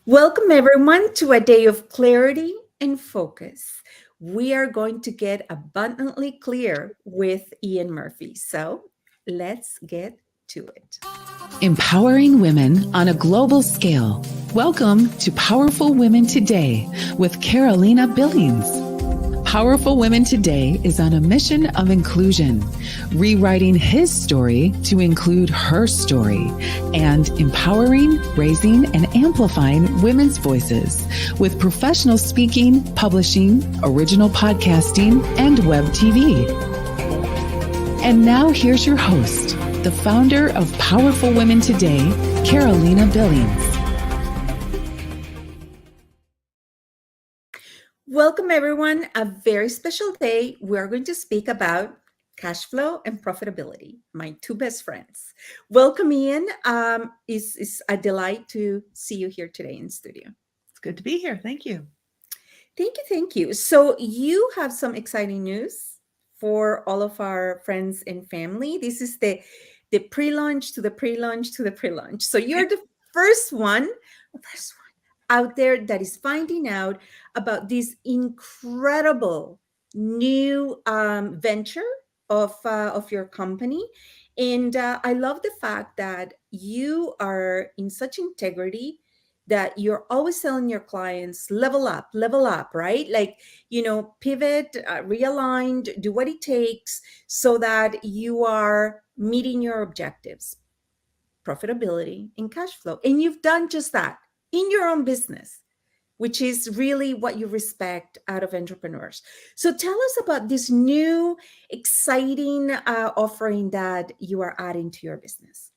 Welcome, everyone, to a day of clarity and focus. We are going to get abundantly clear with Ian Murphy. So let's get to it. Empowering women on a global scale. Welcome to Powerful Women Today with Carolina Billings. Powerful Women Today is on a mission of inclusion, rewriting his story to include her story, and empowering, raising, and amplifying women's voices with professional speaking, publishing, original podcasting, and web TV. And now here's your host, the founder of Powerful Women Today, Carolina Billings. Welcome, everyone. A very special day. We're going to speak about cash flow and profitability, my two best friends. Welcome, Ian. It's a delight to see you here today in studio. It's good to be here. Thank you. Thank you. Thank you. So you have some exciting news for all of our friends and family. This is the pre-launch to the pre-launch to the pre-launch. So you're the first one out there that is finding out about this incredible new venture of your company. And I love the fact that you are in such integrity that you're always telling your clients, level up, right? Like, pivot, realigned, do what it takes so that you are meeting your objectives, profitability and cash flow. And you've done just that in your own business, which is really what you respect out of entrepreneurs. So tell us about this new exciting offering that you are adding to your business.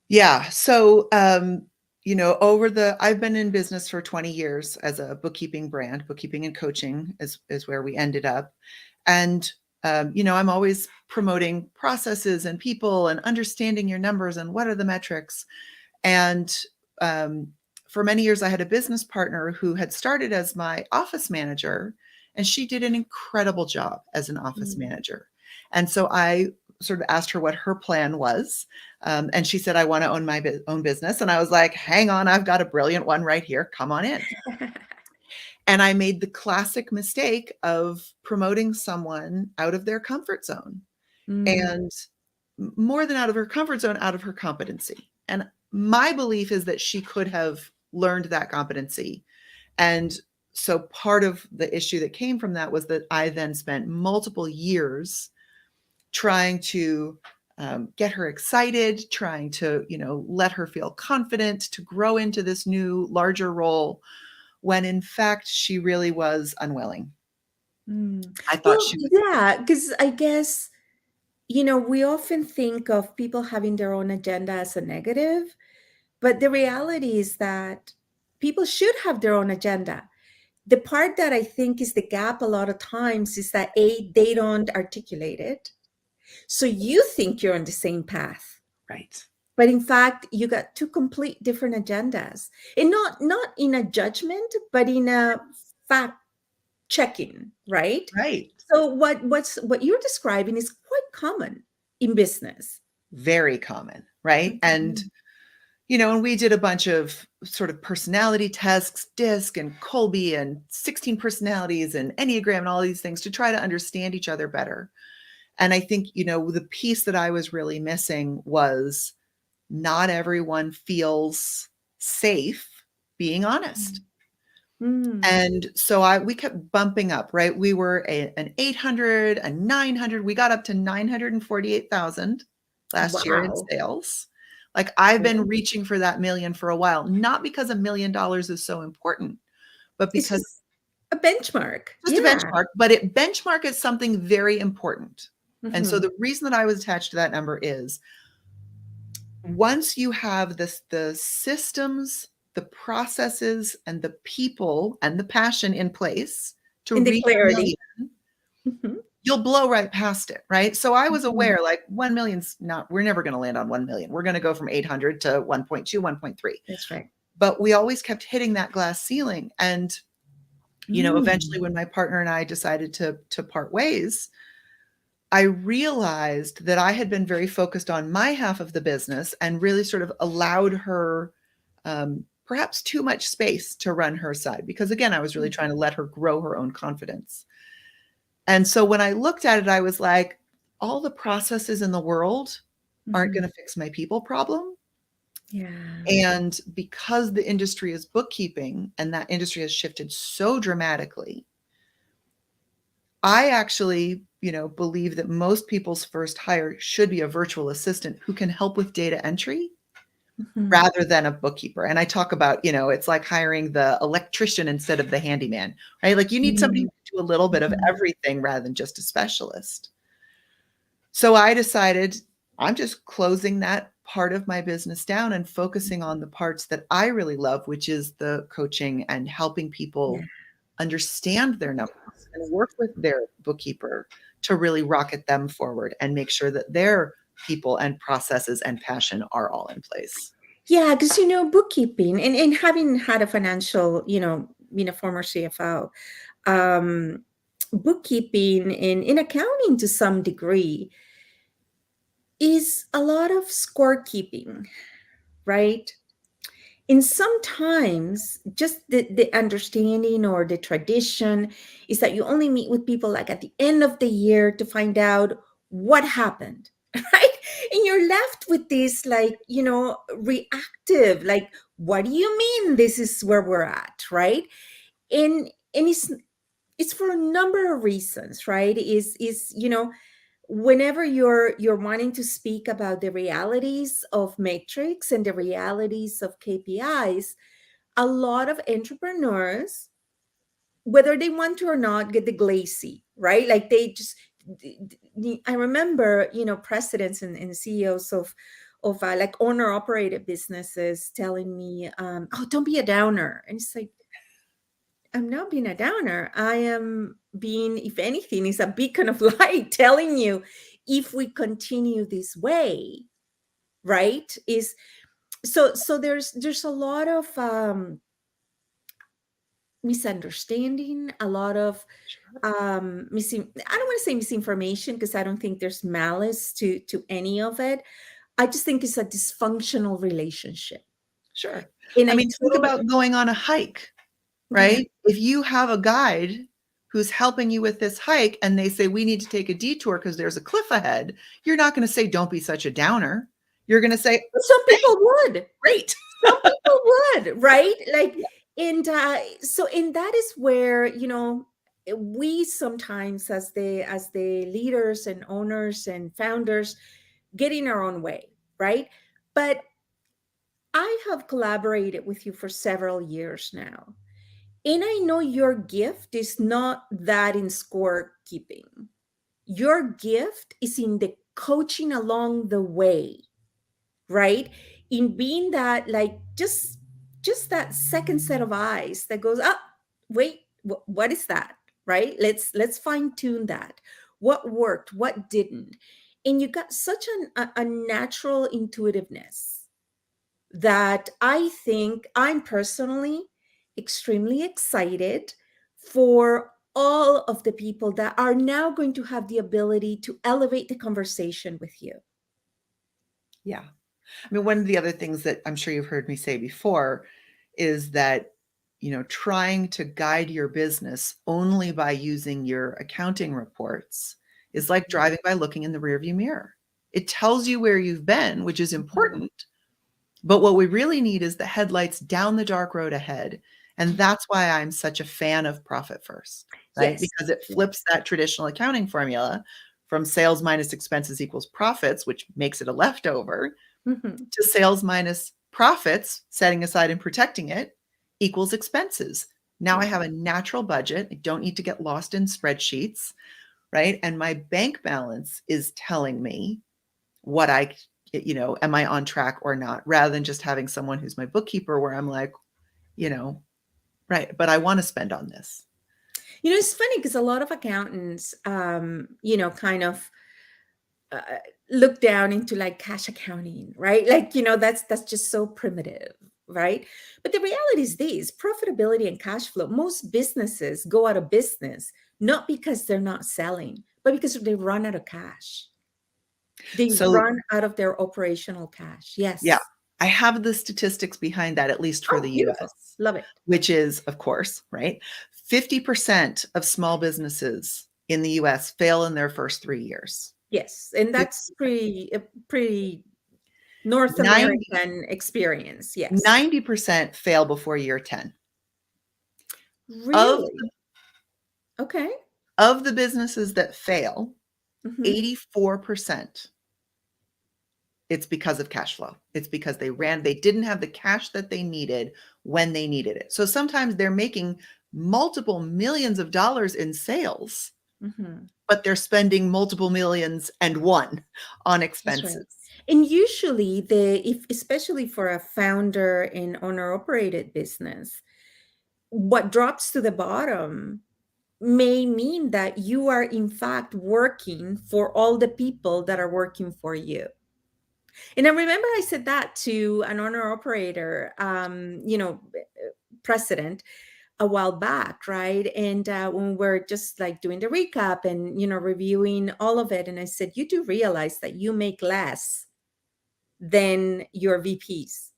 Yeah. So, I've been in business for 20 years as a bookkeeping brand. Bookkeeping and coaching is where we ended up. And, I'm always promoting processes and people and understanding your numbers and what are the metrics. And for many years, I had a business partner who had started as my office manager, and she did an incredible job as an office manager. And so I sort of asked her what her plan was. And she said, I want to own my own business. And I was like, hang on, I've got a brilliant one right here. Come on in. And I made the classic mistake of promoting someone out of their comfort zone. And more than out of her comfort zone, out of her competency. And my belief is that she could have learned that competency. And so part of the issue that came from that was that I then spent multiple years trying to get her excited, trying to, let her feel confident to grow into this new, larger role, when in fact she really was unwilling. I thought she was. Yeah, because I guess, we often think of people having their own agenda as a negative, but the reality is that people should have their own agenda. The part that I think is the gap a lot of times is that they don't articulate it. So you think you're on the same path. Right. But in fact, you got two complete different agendas. And not in a judgment, but in a fact checking, right? Right. So what you're describing is quite common in business. Very common, right? And and we did a bunch of sort of personality tests, DISC and Colby and 16 personalities and Enneagram and all these things to try to understand each other better. And I think, the piece that I was really missing was not everyone feels safe being honest. And so we kept bumping up, right? We were an 800, a 900, we got up to 948,000 last year in sales. Like I've been reaching for that million for a while, not because $1 million is so important, but because it's a benchmark. Just a benchmark, but benchmark is something very important. And so the reason that I was attached to that number is once you have the systems, the processes, and the people and the passion in place to reach $1 million, you'll blow right past it, right? So I was aware, like 1 million's we're never going to land on 1 million. We're going to go from 800 to 1.2, 1.3. That's right. But we always kept hitting that glass ceiling. And, eventually when my partner and I decided to part ways, I realized that I had been very focused on my half of the business and really sort of allowed her perhaps too much space to run her side, because again, I was really trying to let her grow her own confidence. And so when I looked at it, I was like, all the processes in the world aren't going to fix my people problem. Yeah. And because the industry is bookkeeping and that industry has shifted so dramatically, I actually, believe that most people's first hire should be a virtual assistant who can help with data entry Mhm. rather than a bookkeeper. And I talk about, it's like hiring the electrician instead of the handyman, right? Like you need somebody who Mhm. can do a little bit of Mhm. everything rather than just a specialist. So I decided I'm just closing that part of my business down and focusing on the parts that I really love, which is the coaching and helping Yeah. people understand their numbers and work with their bookkeeper to really rocket them forward and make sure that their people and processes and passion are all in place. Yeah, because bookkeeping and having had a financial, being a former CFO, um, bookkeeping in accounting to some degree is a lot of scorekeeping, right? And sometimes just the understanding or the tradition is that you only meet with people like at the end of the year to find out what happened, right? And you're left with this like, reactive, like, what do you mean this is where we're at, right? And it's for a number of reasons, right? Whenever you're wanting to speak about the realities of metrics and the realities of KPIs, a lot of entrepreneurs, whether they want to or not, get the glazy, right? Like they just, I remember, presidents and CEOs of like owner operated businesses telling me, oh, don't be a downer. And it's like, I'm not being a downer. I am being, if anything, is a beacon of light telling you if we continue this way, right? Is so there's a lot of misunderstanding, a lot of missing, I don't want to say misinformation because I don't think there's malice to any of it. I just think it's a dysfunctional relationship. Sure. And I I mean, think totally, about going on a hike, yeah. right? If you have a guide who's helping you with this hike and they say, we need to take a detour because there's a cliff ahead, you're not going to say, don't be such a downer. You're going to say, Some people would. great. Some people would, right? Like, and and that is where, we sometimes as the leaders and owners and founders get in our own way, right? But I have collaborated with you for several years now. And I know your gift is not that in scorekeeping. Your gift is in the coaching along the way, right? In being that, like, just that second set of eyes that goes, oh, wait, what is that, right? Let's fine tune that. What worked, what didn't? And you got such a natural intuitiveness that I think I'm personally extremely excited for all of the people that are now going to have the ability to elevate the conversation with you. Yeah. I mean, one of the other things that I'm sure you've heard me say before is that, trying to guide your business only by using your accounting reports is like driving by looking in the rearview mirror. It tells you where you've been, which is important. But what we really need is the headlights down the dark road ahead. And that's why I'm such a fan of Profit First, right? Yes. Because it Yes. flips that traditional accounting formula from sales minus expenses equals profits, which makes it a leftover, Mhm. to sales minus profits, setting aside and protecting it, equals expenses. Now I Yeah. have a natural budget. I don't need to get lost in spreadsheets, right? And my bank balance is telling me what am I on track or not, rather than just having someone who's my bookkeeper where I'm like, you know, right, but I want to spend on this. It's funny because a lot of accountants, kind of uh, look down into like cash accounting, right? Like, that's just so primitive, right? But the reality is this: profitability and cash flow. Most businesses go out of business not because they're not selling, but because they run out of cash. They So run out of their operational cash. yeah, Yes. I have the statistics behind that, at least for Oh, the beautiful. US, Love it. which is, of course, right? 50% of small businesses in the US fail in their first 3 years. Yes, and that's pretty North 90, American experience. Yes. 90% fail before year 10. Of Really? Okay. of the businesses that fail, Mhm. 84%, it's because of cash flow. It's because they didn't have the cash that they needed when they needed it. So sometimes they're making multiple millions of dollars in sales, Mhm. but they're spending multiple millions and one on That's right. expenses. And usually if especially for a founder and owner operated business, what drops to the bottom may mean that you are in fact working for all the people that are working for you. And I remember I said that to an owner operator, president a while back, right? And when we're just like doing the recap and reviewing all of it, and I said, you do realize that you make less than your VPs,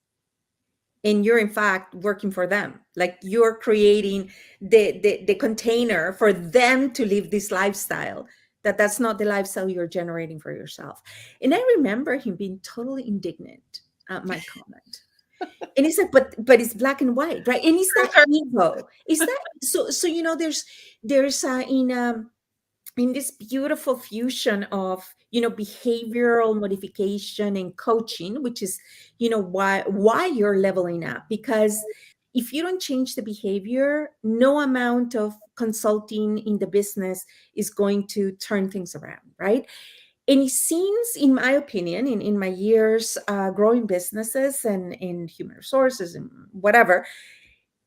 and you're in fact working for them. Like you're creating the container for them to live this lifestyle. That's not the lifestyle you're generating for yourself. And I remember him being totally indignant at my comment. And he said, but it's black and white, right? And is that ego? Is that so there's in this beautiful fusion of behavioral modification and coaching, which is why you're leveling up, because if you don't change the behavior, no amount of consulting in the business is going to turn things around, right? And it seems, in my opinion, in my years growing businesses and in human resources and whatever,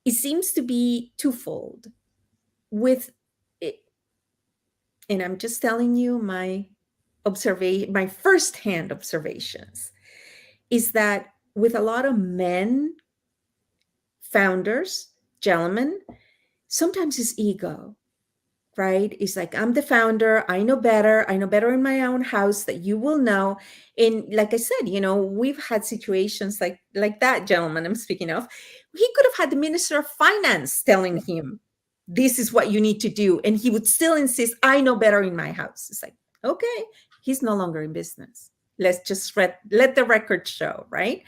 it seems to be twofold with it. And I'm just telling you my firsthand observations is that with a lot of men founders, gentlemen, sometimes it's ego, right? It's like, I'm the founder. I know better. I know better in my own house that you will know. And like I said, we've had situations like that gentleman I'm speaking of. He could have had the minister of finance telling him, this is what you need to do. And he would still insist, I know better in my house. It's like, okay, he's no longer in business. Let's just let the record show, right?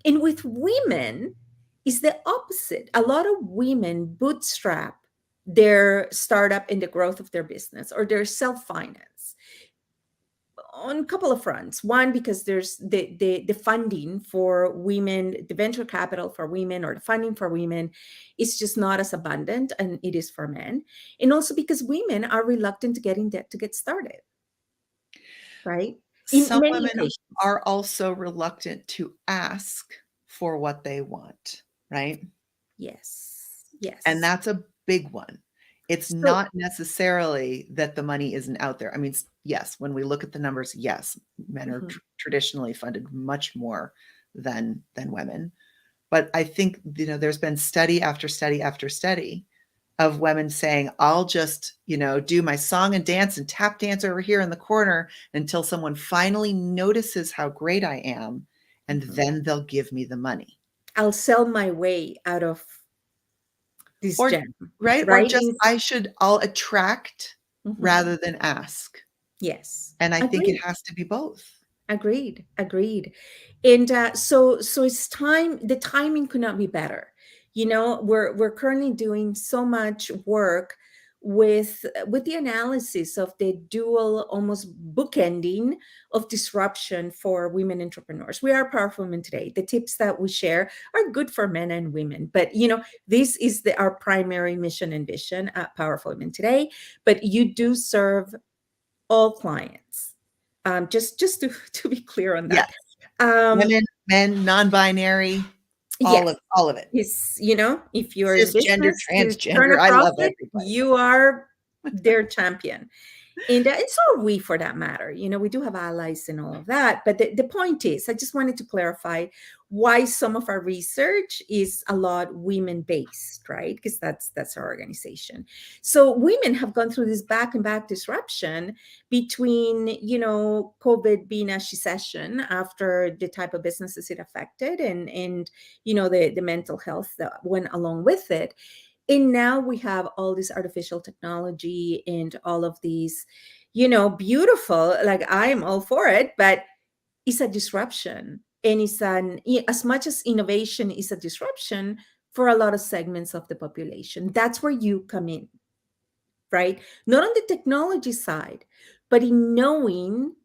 And with women, is the opposite. A lot of women bootstrap their startup and the growth of their business, or their self-finance on a couple of fronts. One, because there's the funding for women, the venture capital for women, or the funding for women is just not as abundant and it is for men. And also because women are reluctant to get in debt to get started, right? In Some many women occasions. are also reluctant to ask for what they want, right? Yes. And Yes. that's a big one. It's So not necessarily that the money isn't out there. I mean, yes, when we look at the numbers, yes, men are mhm, traditionally funded much more than women. But I think, there's been study after study after study of women saying, I'll just, do my song and dance and tap dance over here in the corner until someone finally notices how great I am, and mhm. then they'll give me the money. I'll sell my way out of this Or gem, right, or right? just I'll attract Mhm. rather than ask. Yes, And I think it agreed. has to be both. Agreed, agreed. And so it's time, the timing could not be better. We're currently doing so much work with the analysis of the dual, almost bookending of disruption for women entrepreneurs. We are powerful women today. The tips that we share are good for men and women, but this is our primary mission and vision at Powerful Women Today. But you do serve all clients. Just to to be clear on Yes. that. Um, Women, men, non-binary, all yes, of all of it. is if you're in Cisgender, business to turn transgender, a I love profit, everybody. you are their champion. And so are we, for that matter. We do have allies and all of that. But the point is, I just wanted to clarify why some of our research is a lot women based, right? Because that's our organization. So women have gone through this back and back disruption between, COVID being a recession after the type of businesses it affected, and the mental health that went along with it. And now we have all this artificial technology and all of these, beautiful, like I'm all for it, but it's a disruption. And as much as innovation is a disruption for a lot of segments of the population, that's where you come in, right? Not on the technology side, but in knowing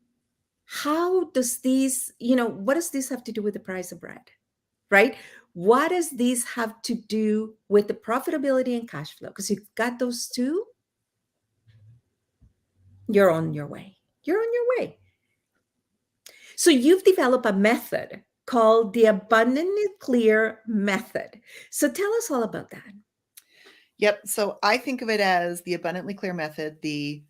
how does this, what does this have to do with the price of bread? Right? What does this have to do with the profitability and cash flow? Because you've got those two, you're on your way. You're on your way. So you've developed a method called the Abundantly Clear Method. So tell us all about that. Yep. So I think of it as the Abundantly Clear Method, the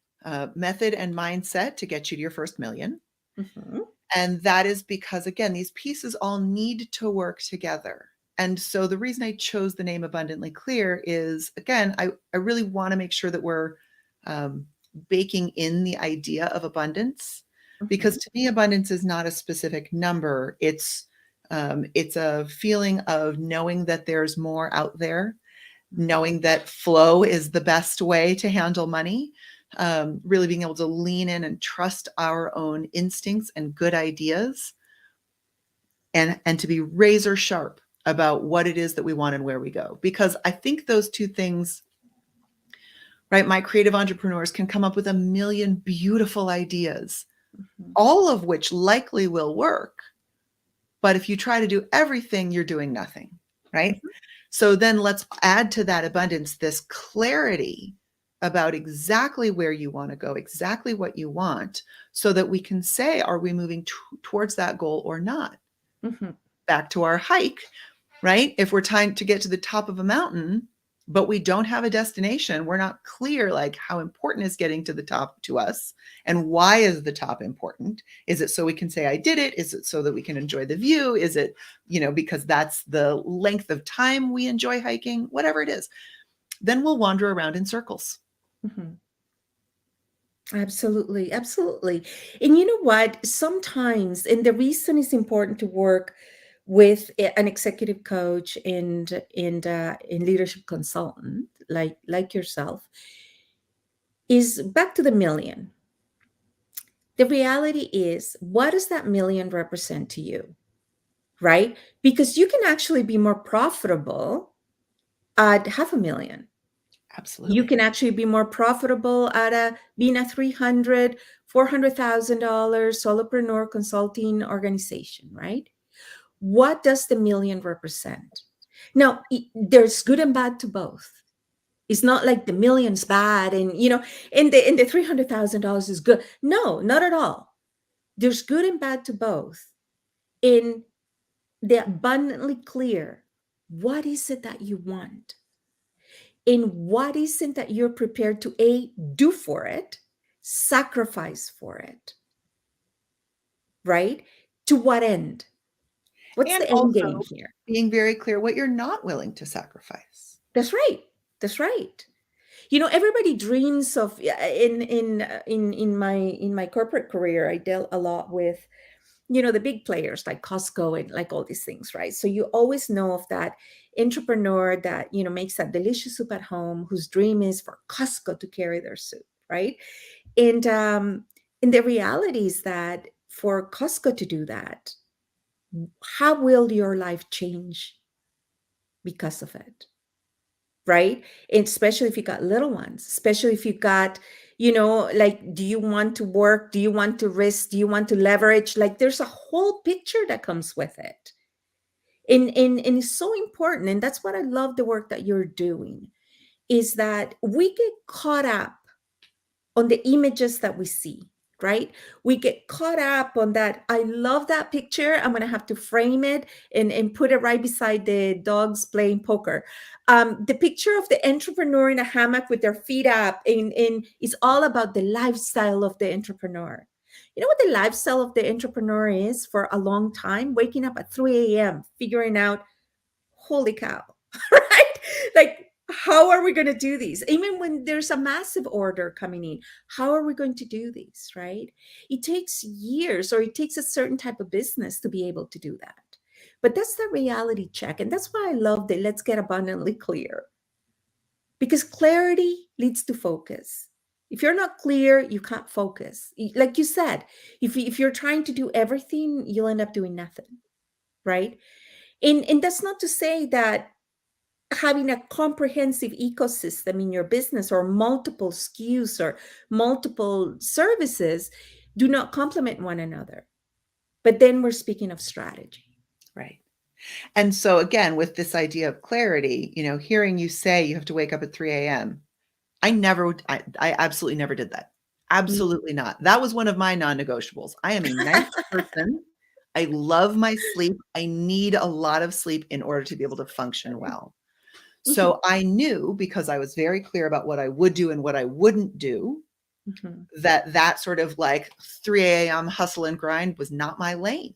method and mindset to get you to your first million. Mm-hmm. And that is because, again, these pieces all need to work together. And so the reason I chose the name Abundantly Clear is, again, I really want to make sure that we're baking in the idea of abundance, because to me, abundance is not a specific number. It's a feeling of knowing that there's more out there, knowing that flow is the best way to handle money. Really being able to lean in and trust our own instincts and good ideas, and to be razor sharp about what it is that we want and where we go. Because I think those two things, right? My creative entrepreneurs can come up with a million beautiful ideas, all of which likely will work. But if you try to do everything, you're doing nothing, right? So then let's add to that abundance this clarity about exactly where you want to go, exactly what you want, so that we can say, are we moving towards that goal or not? Back to our hike, right? If we're trying to get to the top of a mountain, but we don't have a destination, we're not clear like how important is getting to the top to us, and why is the top important? Is it so we can say I did it? Is it so that we can enjoy the view? Is it, because that's the length of time we enjoy hiking? Whatever it is, then we'll wander around in circles. Absolutely, absolutely. And you know what? Sometimes, and the reason it's important to work with an executive coach and leadership consultant like yourself, is back to the million. The reality is, what does that million represent to you? Right? Because you can actually be more profitable at 500,000. Absolutely. You can actually be more profitable at being a $300,000, $400,000 solopreneur consulting organization, right? What does the million represent? Now, there's good and bad to both. It's not like the million's bad and the $300,000 is good. No, not at all. There's good and bad to both. In the abundantly clear, what is it that you want? And what is it that you're prepared to do for it, sacrifice for it, right? To what end? What's And the end also game here? being very clear what you're not willing to sacrifice. That's right. That's right. Everybody dreams of in my corporate career, I dealt a lot with the big players like Costco and like all these things, right? So you always know of that entrepreneur that makes that delicious soup at home, whose dream is for Costco to carry their soup, right? And the reality is that for Costco to do that, how will your life change because of it? Right? And especially if you got little ones, especially if you got, like, do you want to work? Do you want to risk? Do you want to leverage? Like, there's a whole picture that comes with it. And it's so important. And that's what I love the work that you're doing, is that we get caught up on the images that we see. right? We get caught up on that. I love that picture. I'm going to have to frame it and put it right beside the dogs playing poker. The picture of the entrepreneur in a hammock with their feet up and is all about the lifestyle of the entrepreneur. You know what the lifestyle of the entrepreneur is for a long time? Waking up at 3 a.m., figuring out, holy cow, right? Like, how are we going to do these? Even when there's a massive order coming in, how are we going to do these, right? It takes years, or it takes a certain type of business to be able to do that. But that's the reality check. And that's why I love the let's get abundantly clear. Because clarity leads to focus. If you're not clear, you can't focus. Like you said, if you're trying to do everything, you'll end up doing nothing, right? And that's not to say that having a comprehensive ecosystem in your business or multiple SKUs or multiple services do not complement one another. But then we're speaking of strategy. Right. And so again, with this idea of clarity, hearing you say you have to wake up at 3 a.m. I absolutely never did that. Absolutely not. That was one of my non-negotiables. I am a night person. I love my sleep. I need a lot of sleep in order to be able to function well. So I knew, because I was very clear about what I would do and what I wouldn't do, that sort of like 3 a.m. hustle and grind was not my lane.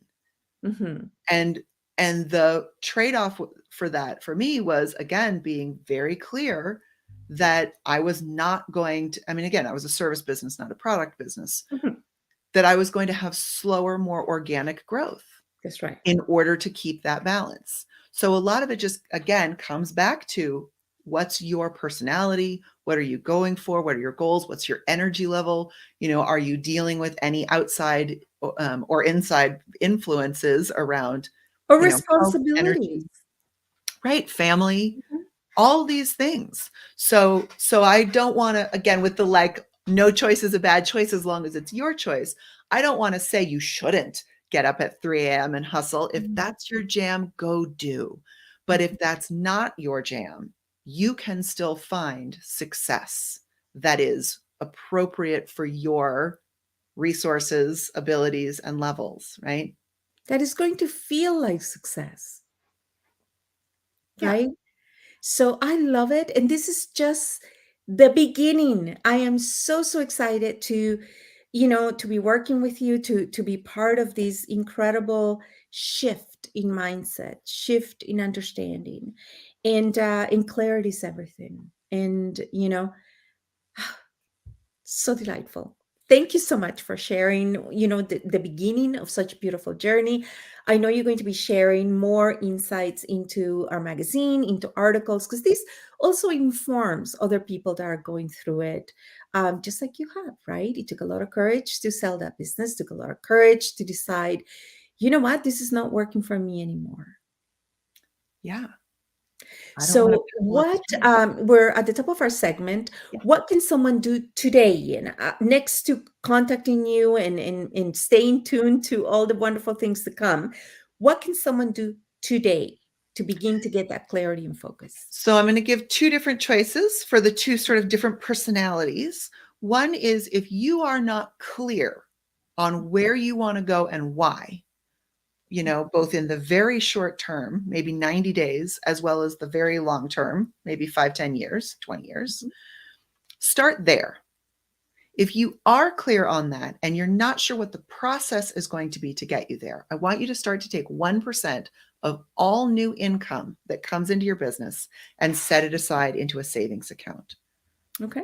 And the trade-off for that for me was, again, being very clear that I was not going to, again, I was a service business, not a product business, that I was going to have slower, more organic growth. That's right. In order to keep that balance. So a lot of it just, again, comes back to what's your personality? What are you going for? What are your goals? What's your energy level? Are you dealing with any outside or inside influences around or responsibilities? Right. Family, all these things. So I don't want to, again, with the no choice is a bad choice as long as it's your choice. I don't want to say you shouldn't get up at 3 a.m. and hustle. If that's your jam, go do. But if that's not your jam, you can still find success that is appropriate for your resources, abilities, and levels, right? That is going to feel like success, right? So I love it. And this is just the beginning. I am so excited to be working with you, to be part of this incredible shift in mindset, shift in understanding, and clarity is everything. And, so delightful. Thank you so much for sharing, the beginning of such a beautiful journey. I know you're going to be sharing more insights into our magazine, into articles, because this also informs other people that are going through it, just like you have, right? It took a lot of courage to sell that business, took a lot of courage to decide, you know what, this is not working for me anymore. Yeah. So what, we're at the top of our segment. What can someone do today, and next to contacting you and staying tuned to all the wonderful things to come? What can someone do today to begin to get that clarity and focus? So I'm going to give two different choices for the two sort of different personalities. One is, if you are not clear on where you want to go and why, both in the very short term, maybe 90 days, as well as the very long term, maybe 5, 10 years, 20 years, start there. If you are clear on that and you're not sure what the process is going to be to get you there, I want you to start to take 1% of all new income that comes into your business and set it aside into a savings account. Okay.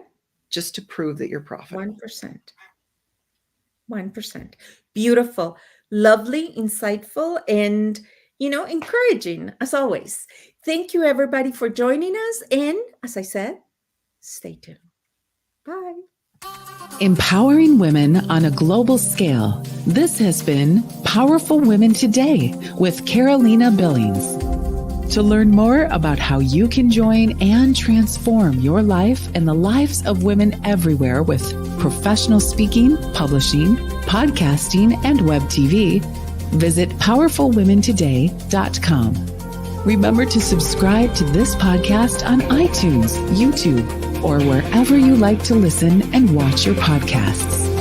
Just to prove that you're profitable. 1%. Beautiful. Lovely, insightful, and, encouraging as always. Thank you, everybody, for joining us. And as I said, stay tuned. Bye. Empowering women on a global scale. This has been Powerful Women Today with Carolina Billings. To learn more about how you can join and transform your life and the lives of women everywhere with professional speaking, publishing, podcasting, and web TV, visit powerfulwomentoday.com. Remember to subscribe to this podcast on iTunes, YouTube, or wherever you like to listen and watch your podcasts.